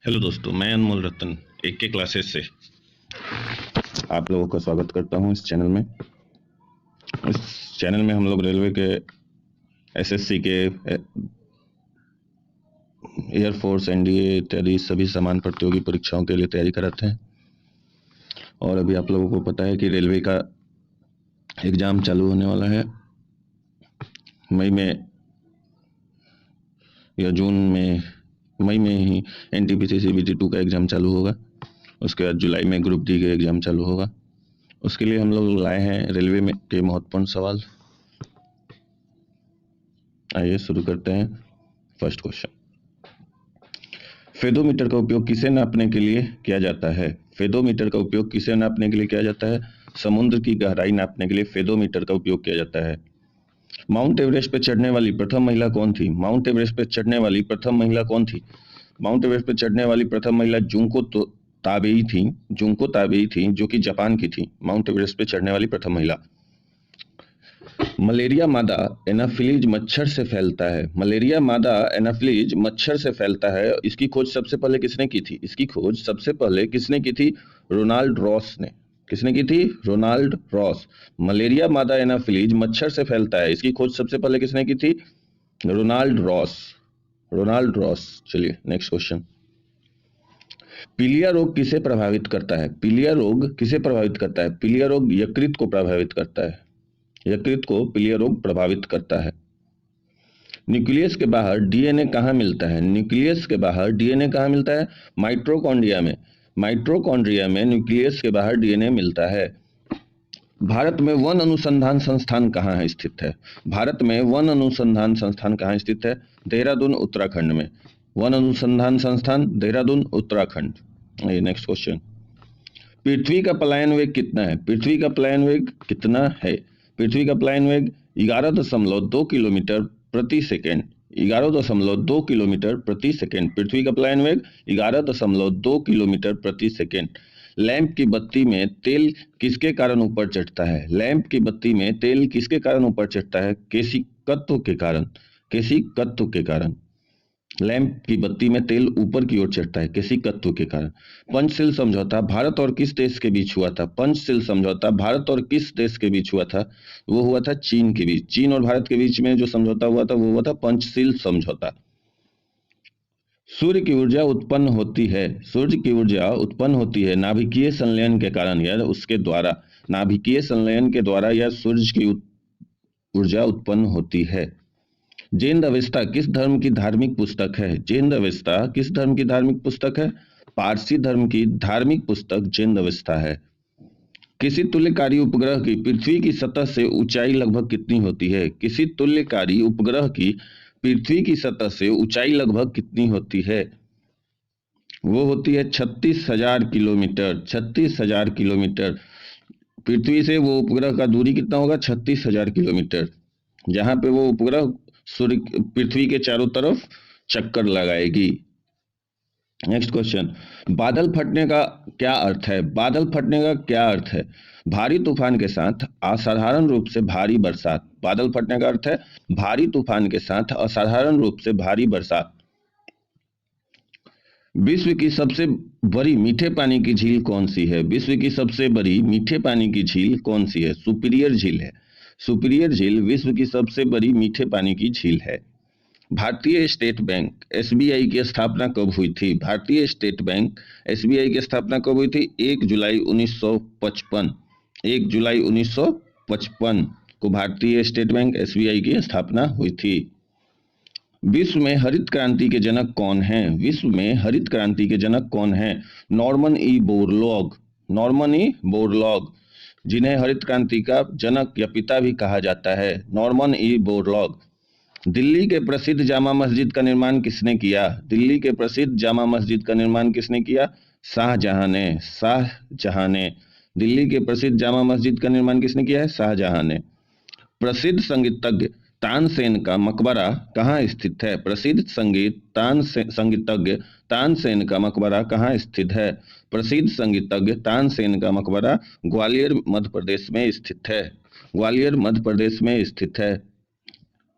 Hello दोस्तों, मैं अनमोल रतन एक के क्लासेस से आप लोगों का स्वागत करता हूं इस चैनल में। इस चैनल में हम लोग रेलवे के, एसएससी के, एयरफोर्स, एनडीए इत्यादि सभी समान प्रतियोगी परीक्षाओं के लिए तैयारी कराते हैं। और अभी आप लोगों को पता है कि रेलवे का एग्ज़ाम चालू होने वाला है मई में या जून में। मई में ही एनटीपीसी सीबीटी 2 का एग्ज़ाम चालू होगा। उसके बाद जुलाई में ग्रुप डी का एग्ज़ाम चालू होगा। उसके लिए हम लोग लाए हैं रेलवे में के महत्वपूर्ण सवाल। आइए शुरू करते हैं। फर्स्ट क्वेश्चन, फेदोमीटर का उपयोग किसे नापने के लिए किया जाता है? फेदोमीटर का उपयोग किसे नापने के लिए किया जाता है? समुद्र की गहराई नापने के लिए फेदोमीटर का उपयोग किया जाता है। माउंट एवरेस्ट पर चढ़ने वाली प्रथम महिला कौन थी? माउंट एवरेस्ट पर चढ़ने वाली प्रथम महिला कौन थी? माउंट एवरेस्ट पर चढ़ने वाली प्रथम महिला जुंको ताबेई थी। जुंको ताबेई थी, जो कि जापान की थी। माउंट एवरेस्ट पर चढ़ने वाली प्रथम महिला। मलेरिया मादा एनाफिलीज मच्छर से फैलता है। मलेरिया मादा एनाफिलीज मच्छर से फैलता है। इसकी खोज सबसे पहले किसने की थी? इसकी खोज सबसे पहले किसने की थी? रोनाल्ड रॉस ने। किसने की थी? Ronald Ross. मलेरिया मादा एनाफिलीज मच्छर से फैलता है, इसकी खोज सबसे पहले किसने की थी? Ronald Ross. Ronald Ross. चलिए नेक्स्ट क्वेश्चन, पीलिया रोग किसे प्रभावित करता है? पीलिया रोग किसे प्रभावित करता है? पीलिया रोग यकृत को प्रभावित करता है। यकृत को पीलिया रोग प्रभावित करता है। न्यूक्लियस के बाहर डीएनए कहाँ मिलता है? न्यूक्लियस के बाहर डीएनए कहाँ मिलता है? माइटोकॉन्ड्रिया में। माइटोकॉन्ड्रिया में न्यूक्लियस के बाहर डीएनए मिलता है। भारत में वन अनुसंधान संस्थान कहाँ है स्थित है? भारत में वन अनुसंधान संस्थान कहाँ स्थित है? देहरादून, उत्तराखंड में। वन अनुसंधान संस्थान देहरादून, उत्तराखंड। नेक्स्ट क्वेश्चन, पृथ्वी का पलायन वेग कितना है? पृथ्वी का पलायन वेग कितना है? पृथ्वी का पलायन वेग 11.2 किलोमीटर प्रति सेकेंड। 11.2 किलोमीटर प्रति सेकेंड। पृथ्वी का पलायन वेग 11.2 किलोमीटर प्रति सेकेंड। लैंप की बत्ती में तेल किसके कारण ऊपर चढ़ता है? लैंप की बत्ती में तेल किसके कारण ऊपर चढ़ता है? केशिकत्व के कारण। केशिकत्व के कारण लैंप की बत्ती में तेल ऊपर की ओर चढ़ता है, केशिकत्व के कारण। पंचशील समझौता भारत और किस देश के बीच हुआ था? पंचशील समझौता भारत और किस देश के बीच हुआ था? वो हुआ था चीन के बीच। चीन और भारत के बीच में जो समझौता हुआ था वो हुआ था पंचशील समझौता। सूर्य की ऊर्जा उत्पन्न होती है। सूर्य की ऊर्जा उत्पन्न होती है नाभिकीय संलयन के कारण या उसके द्वारा। नाभिकीय संलयन के द्वारा या सूर्य की ऊर्जा उत्पन्न होती है। जैन अवेस्ता किस धर्म की धार्मिक पुस्तक है? जैन अवेस्ता किस धर्म की धार्मिक पुस्तक है? पारसी धर्म की धार्मिक पुस्तक जैन अवेस्ता है। किसी तुल्यकारी उपग्रह की पृथ्वी की सतह से ऊंचाई लगभग कितनी होती है? किसी तुल्यकारी उपग्रह की पृथ्वी की सतह से ऊंचाई लगभग कितनी होती है? वो होती है 36,000 किलोमीटर। 36,000 किलोमीटर। पृथ्वी से वो उपग्रह का दूरी कितना होगा? 36,000 किलोमीटर। जहां पे वो उपग्रह सूर्य पृथ्वी के चारों तरफ चक्कर लगाएगी। नेक्स्ट क्वेश्चन, बादल फटने का क्या अर्थ है? बादल फटने का क्या अर्थ है? भारी तूफान के साथ असाधारण रूप से भारी बरसात। बादल फटने का अर्थ है भारी तूफान के साथ असाधारण रूप से भारी बरसात। विश्व की सबसे बड़ी मीठे पानी की झील कौन सी है? विश्व की सबसे बड़ी मीठे पानी की झील कौन सी है? सुपीरियर झील है। सुपीरियर झील विश्व की सबसे बड़ी मीठे पानी की झील है। भारतीय स्टेट बैंक एसबीआई की स्थापना कब हुई थी? भारतीय स्टेट बैंक एसबीआई की स्थापना कब हुई थी? 1 जुलाई 1955। 1 जुलाई 1955 को भारतीय स्टेट बैंक एसबीआई की स्थापना हुई थी। विश्व में हरित क्रांति के जनक कौन हैं? विश्व में हरित क्रांति के जनक कौन हैं? Norman E Borlaug. Norman E Borlaug, जिन्हें हरित क्रांति का जनक या पिता भी कहा जाता है। Norman E Borlaug. दिल्ली के प्रसिद्ध जामा मस्जिद का निर्माण किसने किया? दिल्ली के प्रसिद्ध जामा मस्जिद का निर्माण किसने किया? शाहजहां ने। शाहजहां ने। दिल्ली के प्रसिद्ध जामा मस्जिद का निर्माण किसने किया है? शाहजहां ने। प्रसिद्ध संगीतज्ञ तानसेन का मकबरा कहाँ स्थित है? प्रसिद्ध संगीतज्ञ तानसेन का मकबरा कहाँ स्थित है? प्रसिद्ध संगीतज्ञ तानसेन का मकबरा ग्वालियर मध्य प्रदेश में स्थित है। ग्वालियर मध्य प्रदेश में स्थित है।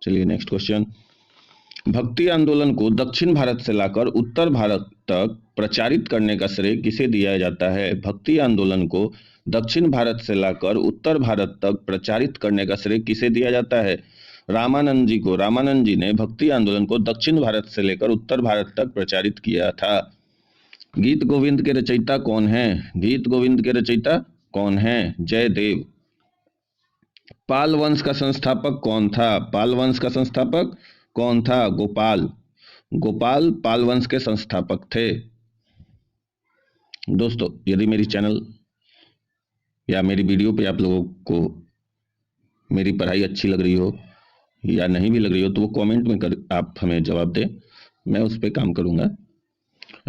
चलिए नेक्स्ट क्वेश्चन, भक्ति आंदोलन को दक्षिण भारत से लाकर उत्तर भारत तक प्रचारित करने का श्रेय किसे दिया जाता है? भक्ति आंदोलन को दक्षिण भारत से लाकर उत्तर भारत तक प्रचारित करने का श्रेय किसे दिया जाता है? रामानंद जी को। रामानंद जी ने भक्ति आंदोलन को दक्षिण भारत से लेकर उत्तर भारत तक प्रचारित किया था। गीत गोविंद के रचयिता कौन हैं? गीत गोविंद के रचयिता कौन हैं? जयदेव। पाल वंश का संस्थापक कौन था? पाल वंश का संस्थापक कौन था? गोपाल। गोपाल पाल वंश के संस्थापक थे। दोस्तों, यदि मेरी चैनल या मेरी वीडियो पे आप लोगों को मेरी पढ़ाई अच्छी लग रही हो या नहीं भी लग रही हो तो वो कमेंट में आप हमें जवाब दें, मैं उस पर काम करूंगा।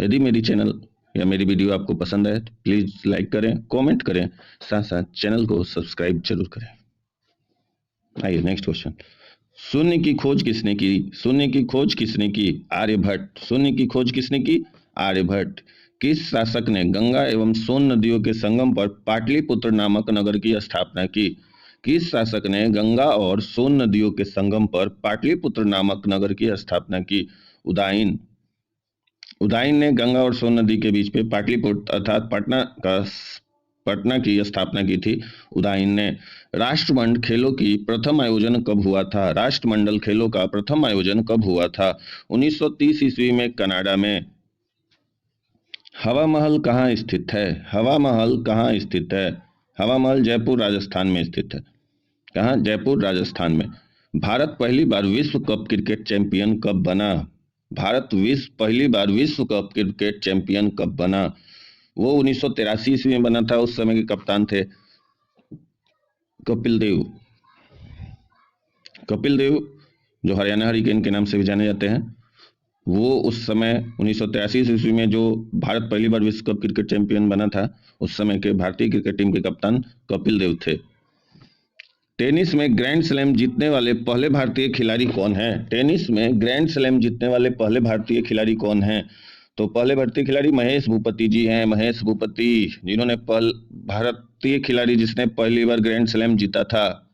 यदि मेरी चैनल या मेरी वीडियो आपको पसंद है तो प्लीज लाइक करें, कमेंट करें, साथ साथ चैनल को सब्सक्राइब जरूर करें। आइए नेक्स्ट क्वेश्चन। शून्य की खोज किसने की? शून्य की खोज किसने की? आर्यभट्ट। शून्य की खोज किसने की? आर्यभट्ट। किस शासक ने गंगा एवं सोन नदियों के संगम पर पाटलिपुत्र नामक नगर की स्थापना की? किस शासक ने गंगा और सोन नदियों के संगम पर पाटलिपुत्र नामक नगर की स्थापना की? उदयन। उदयन ने गंगा और सोन नदी के बीच पे पाटलिपुत्र अर्थात पटना की स्थापना की थी उदयन ने। राष्ट्रमंडल खेलों की प्रथम आयोजन कब हुआ था? राष्ट्रमंडल खेलों का प्रथम आयोजन कब हुआ था? 1930 ईस्वी में कनाडा में। हवा महल कहाँ स्थित है? हवा महल कहाँ स्थित है? हवा महल जयपुर राजस्थान में स्थित है। कहाँ? जयपुर राजस्थान में। भारत पहली बार विश्व कप क्रिकेट चैंपियन कब बना? भारत पहली बार विश्व कप क्रिकेट चैंपियन कब बना? वो 1983 ईस्वी में बना था। उस समय के कप्तान थे कपिल देव। कपिल देव जो हरियाणा हरिकेन के नाम से भी जाने जाते हैं, वो उस समय 1983 ईस्वी में जो भारत पहली बार विश्व कप क्रिकेट चैंपियन बना था, उस समय के भारतीय क्रिकेट टीम के कप्तान कपिल देव थे। टेनिस में ग्रैंड स्लैम जीतने वाले पहले भारतीय खिलाड़ी कौन हैं? टेनिस में ग्रैंड स्लैम जीतने वाले पहले भारतीय खिलाड़ी कौन हैं? तो पहले भारतीय खिलाड़ी महेश भूपति जी हैं। महेश भूपति, जिन्होंने भारतीय खिलाड़ी जिसने पहली बार ग्रैंड स्लैम जीता था।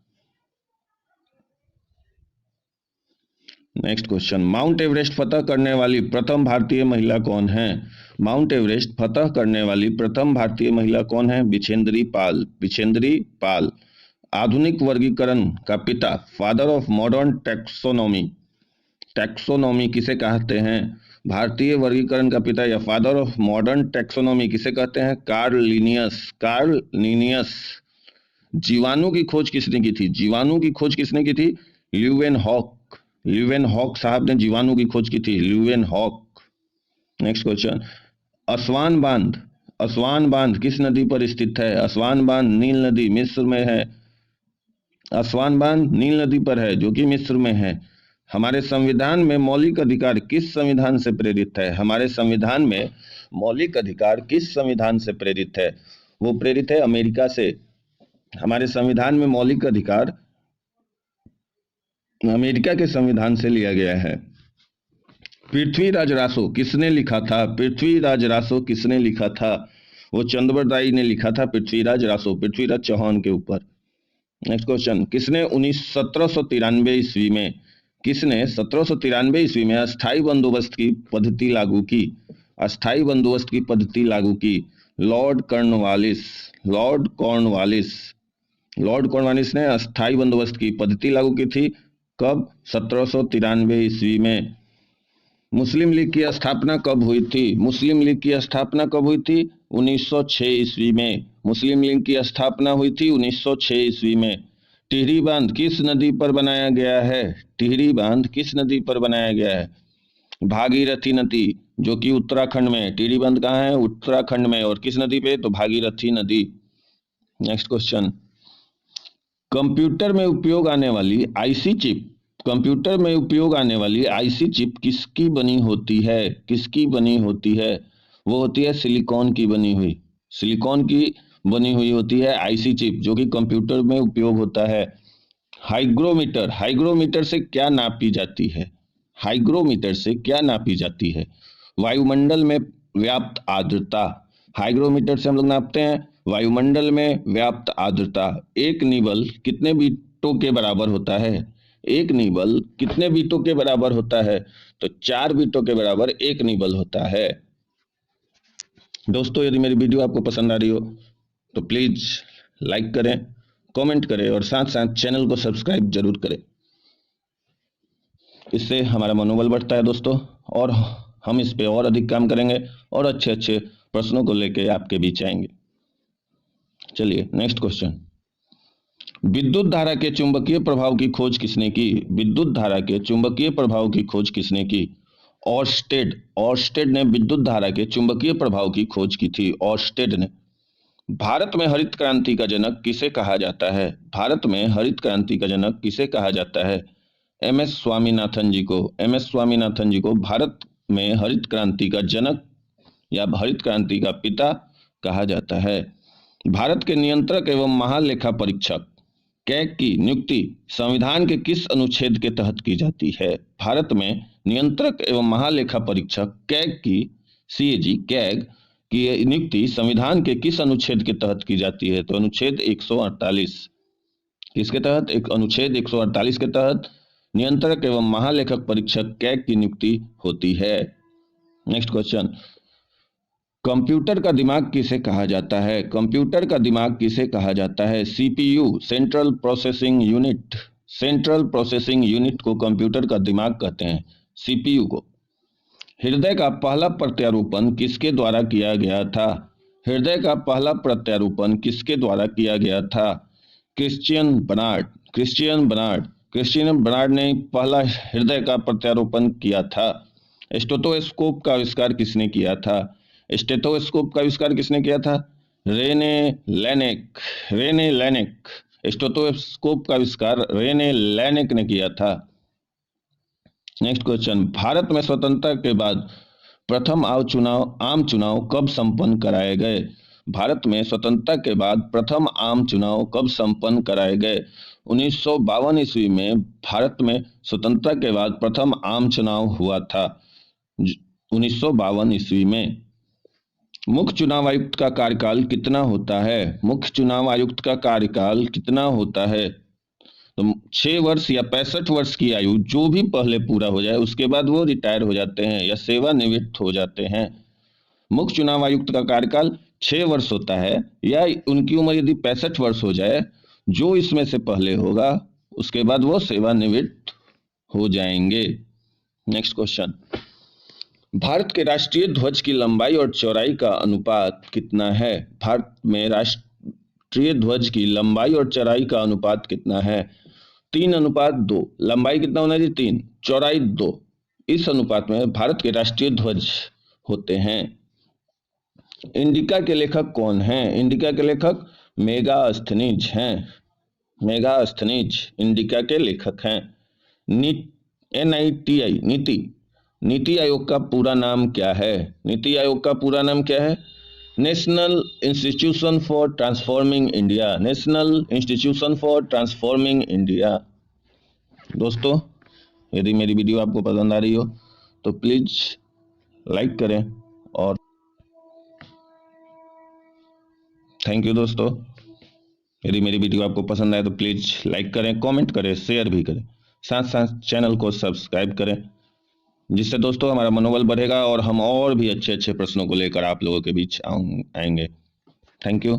Next question. माउंट एवरेस्ट फतह करने वाली प्रथम भारतीय महिला कौन है? माउंट एवरेस्ट फतह करने वाली प्रथम भारतीय महिला कौन है? बिछेंद्री पाल। बिछेंद्री पाल। आधुनिक वर्गीकरण का पिता, father of modern taxonomy. Taxonomy किसे कहते हैं? भारतीय वर्गीकरण का पिता या फादर ऑफ मॉडर्न टैक्सोनॉमी किसे कहते हैं? Karl Linnaeus. Karl Linnaeus. जीवाणु की खोज किसने की थी? जीवाणु की खोज किसने की थी? ल्यूवेनहॉक। ल्यूवेनहॉक साहब ने जीवाणु की खोज की थी। ल्यूवेनहॉक। Next question. असवान बांध। असवान बांध किस नदी पर स्थित है? असवान बांध नील नदी मिस्र में है। असवान बांध नील नदी पर है जो कि मिस्र में है। हमारे संविधान में मौलिक अधिकार किस संविधान से प्रेरित है? हमारे संविधान में मौलिक अधिकार किस संविधान से प्रेरित है? वो प्रेरित है अमेरिका से। हमारे संविधान में मौलिक अधिकार अमेरिका के संविधान से लिया गया है। पृथ्वीराज रासो किसने लिखा था? पृथ्वीराज रासो किसने लिखा था? वो चंद्रबरदाई ने लिखा था पृथ्वीराज रासो, पृथ्वीराज चौहान के ऊपर। Next question. किसने 1793 ईस्वी में 1793 ईस्वी में अस्थाई बंदोबस्त की पद्धति लागू की? अस्थाई बंदोबस्त की पद्धति लागू की? Lord Cornwallis. Lord Cornwallis. Lord Cornwallis ने अस्थाई बंदोबस्त की पद्धति लागू की थी। कब? 1793 ईस्वी में। मुस्लिम लीग की स्थापना कब हुई थी? मुस्लिम लीग की स्थापना कब हुई थी? 1906 ईस्वी में। मुस्लिम लीग की स्थापना हुई थी 1906 ईस्वी में। टिहरी बांध किस नदी पर बनाया गया है? टिहरी बांध किस नदी पर बनाया गया है? भागीरथी नदी, जो कि उत्तराखंड में। टिहरी बांध कहाँ है? उत्तराखंड में। और किस नदी पे? तो भागीरथी नदी। Next question. कंप्यूटर में उपयोग आने वाली आईसी चिप, कंप्यूटर में उपयोग आने वाली आईसी चिप किसकी बनी होती है? किसकी बनी होती है? वो होती है सिलिकॉन की बनी हुई। सिलिकॉन की बनी हुई होती है आईसी चिप, जो कि कंप्यूटर में उपयोग होता है। हाइग्रोमीटर, हाइग्रोमीटर से क्या नापी जाती है? हाइग्रोमीटर से क्या नापी जाती है? वायुमंडल में व्याप्त आर्द्रता। हाइग्रोमीटर से हम लोग नापते हैं वायुमंडल में व्याप्त आर्द्रता। एक नीबल कितने बीटों के बराबर होता है? एक निबल कितने बीटों के बराबर होता है? तो 4 बीटों के बराबर एक निबल होता है। दोस्तों, यदि मेरी वीडियो आपको पसंद आ रही हो तो प्लीज लाइक करें, कमेंट करें और साथ साथ चैनल को सब्सक्राइब जरूर करें। इससे हमारा मनोबल बढ़ता है दोस्तों, और हम इस पे और अधिक काम करेंगे और अच्छे अच्छे प्रश्नों को लेके आपके बीच आएंगे। चलिए नेक्स्ट क्वेश्चन। विद्युत धारा के चुंबकीय प्रभाव की खोज किसने की? विद्युत धारा के चुंबकीय प्रभाव की खोज किसने की? ऑर्स्टेड ने विद्युत धारा के चुंबकीय प्रभाव की खोज की थी। ऑर्स्टेड ने। भारत में हरित क्रांति का जनक किसे कहा जाता है? भारत में हरित क्रांति का जनक किसे कहा जाता है? एम.एस. स्वामीनाथन जी को। एम.एस. स्वामीनाथन जी को भारत में हरित क्रांति का जनक या हरित क्रांति का पिता कहा जाता है। भारत के नियंत्रक एवं महालेखा परीक्षक कैग की नियुक्ति संविधान के किस अनुच्छेद के तहत की जाती है? भारत में नियंत्रक एवं महालेखा परीक्षक कैग की कैग की नियुक्ति संविधान के किस अनुच्छेद के तहत की जाती है? तो अनुच्छेद 148। किसके तहत? एक अनुच्छेद 148 के तहत नियंत्रक एवं महालेखक परीक्षक कैग की नियुक्ति होती है। Next question. कंप्यूटर का दिमाग किसे कहा जाता है? कंप्यूटर का दिमाग किसे कहा जाता है? CPU, central processing unit. Central processing unit को कंप्यूटर का दिमाग कहते हैं, सीपीयू को। हृदय का पहला प्रत्यारोपण किसके द्वारा किया गया था? हृदय का पहला प्रत्यारोपण किसके द्वारा किया गया था? Christian Bernard. क्रिश्चियन बर्नार्ड ने पहला हृदय का प्रत्यारोपण किया था। स्टेथोस्कोप का आविष्कार किसने किया था? स्टेथोस्कोप का आविष्कार किसने किया था? रेने लैनेक। स्टेथोस्कोप का आविष्कार रेने लैनेक ने किया था। Next question. भारत में स्वतंत्रता के बाद प्रथम आम चुनाव कब संपन्न कराए गए? भारत में स्वतंत्रता के बाद प्रथम आम चुनाव कब संपन्न कराए गए? 1952 ईस्वी में भारत में स्वतंत्रता के बाद प्रथम आम चुनाव हुआ था, 1952 ईस्वी में। मुख्य चुनाव आयुक्त का कार्यकाल कितना होता है? मुख्य चुनाव आयुक्त का कार्यकाल कितना होता है? तो 6 वर्ष या 65 वर्ष की आयु जो भी पहले पूरा हो जाए उसके बाद वो रिटायर हो जाते हैं या सेवानिवृत्त हो जाते हैं। मुख्य चुनाव आयुक्त का कार्यकाल 6 वर्ष होता है, या उनकी उम्र यदि 65 वर्ष हो जाए, जो इसमें से पहले होगा उसके बाद वो सेवानिवृत्त हो जाएंगे। Next question. भारत के राष्ट्रीय ध्वज की लंबाई और चौड़ाई का अनुपात कितना है? भारत में राष्ट्रीय ध्वज की लंबाई और चौड़ाई का अनुपात कितना है? 3:2। लंबाई कितना होना चाहिए? 3, चौड़ाई 2। इस अनुपात में भारत के राष्ट्रीय ध्वज होते हैं। इंडिका के लेखक कौन हैं? इंडिका के लेखक मेगास्थनीज हैं। मेगास्थनीज इंडिका के लेखक हैं। नीति आयोग का पूरा नाम क्या है? नीति आयोग का पूरा नाम क्या है? National institution for transforming India. National institution for transforming India. दोस्तों, यदि मेरी वीडियो आपको पसंद आ रही हो तो प्लीज लाइक करें और थैंक यू दोस्तों। यदि मेरी वीडियो आपको पसंद आए तो प्लीज लाइक करें, कमेंट करें, शेयर भी करें, साथ साथ चैनल को सब्सक्राइब करें, जिससे दोस्तों हमारा मनोबल बढ़ेगा और हम और भी अच्छे अच्छे प्रश्नों को लेकर आप लोगों के बीच आएंगे। Thank you.